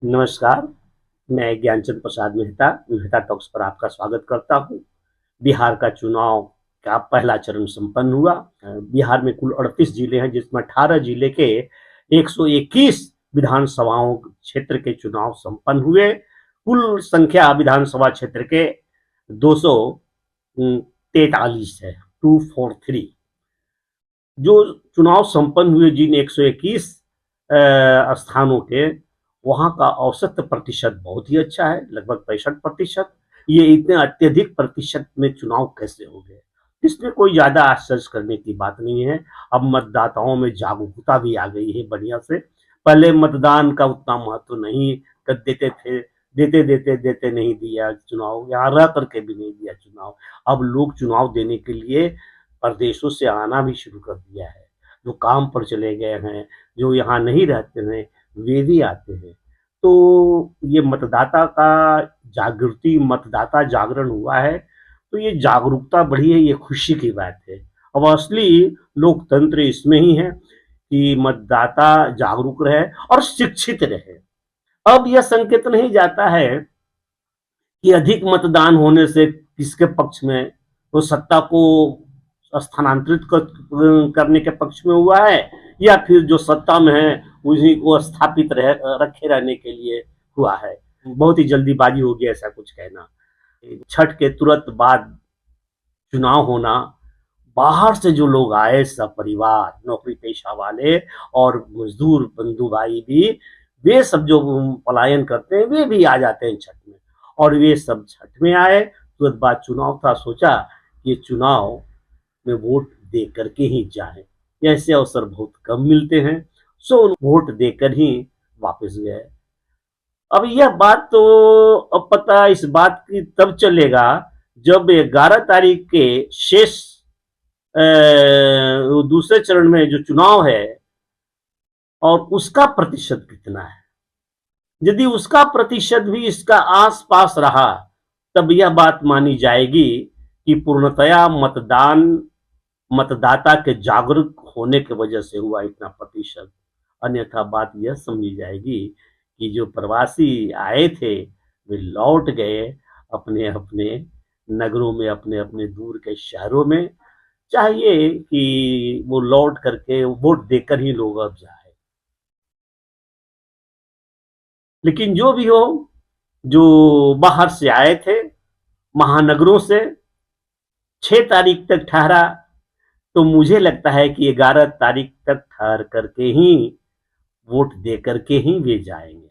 नमस्कार, मैं ज्ञानचंद प्रसाद मेहता मेहता टॉक्स पर आपका स्वागत करता हूँ। बिहार का चुनाव का पहला चरण संपन्न हुआ। बिहार में कुल 38 जिले हैं, जिसमें 18 जिले के 121 विधानसभाओं क्षेत्र के चुनाव संपन्न हुए। कुल संख्या विधानसभा क्षेत्र के 243 है, 243। जो चुनाव संपन्न हुए जिन 121 स्थानों के, वहां का औसत प्रतिशत बहुत ही अच्छा है, लगभग 65%। ये इतने अत्यधिक प्रतिशत में चुनाव कैसे हो गए, इसमें कोई ज्यादा आश्चर्य करने की बात नहीं है। अब मतदाताओं में जागरूकता भी आ गई है बढ़िया से। पहले मतदान का उतना महत्व नहीं कर देते थे, देते देते देते नहीं दिया चुनाव, यहाँ रह करके भी नहीं दिया चुनाव। अब लोग चुनाव देने के लिए प्रदेशों से आना भी शुरू कर दिया है। जो काम पर चले गए हैं, जो यहाँ नहीं रहते हैं, वे भी आते हैं। तो ये मतदाता का जागृति, मतदाता जागरण हुआ है, तो ये जागरूकता बढ़ी है, ये खुशी की बात है। अब असली लोकतंत्र इसमें ही है कि मतदाता जागरूक रहे और शिक्षित रहे। अब यह संकेत नहीं जाता है कि अधिक मतदान होने से किसके पक्ष में, तो सत्ता को स्थानांतरित करने के पक्ष में हुआ है, या फिर जो सत्ता में है उसी को स्थापित रखे रहने के लिए हुआ है। बहुत ही जल्दीबाजी हो गया ऐसा कुछ कहना। छठ के तुरंत बाद चुनाव होना, बाहर से जो लोग आए, सब परिवार, नौकरी पेशा वाले और मजदूर बंधु भाई भी, वे सब जो पलायन करते हैं वे भी आ जाते हैं छठ में। और वे सब छठ में आए, तुरंत बाद चुनाव था, सोचा ये चुनाव में वोट दे करके ही जाए, ऐसे अवसर बहुत कम मिलते हैं, सो वोट देकर ही वापस गए। अब यह बात तो अब पता इस बात की तब चलेगा जब 11 तारीख के शेष दूसरे चरण में जो चुनाव है और उसका प्रतिशत कितना है। यदि उसका प्रतिशत भी इसका आसपास रहा, तब यह बात मानी जाएगी कि पूर्णतया मतदान मतदाता के जागरूक होने की वजह से हुआ इतना प्रतिशत। अन्यथा बात यह समझी जाएगी कि जो प्रवासी आए थे वे लौट गए अपने अपने नगरों में, अपने अपने दूर के शहरों में। चाहिए कि वो लौट करके वोट देकर ही लोग अब जाए। लेकिन जो भी हो, जो बाहर से आए थे महानगरों से, 6 तारीख तक ठहरा, तो मुझे लगता है कि 11 तारीख तक ठहर करके ही वोट दे करके ही वे जाएंगे।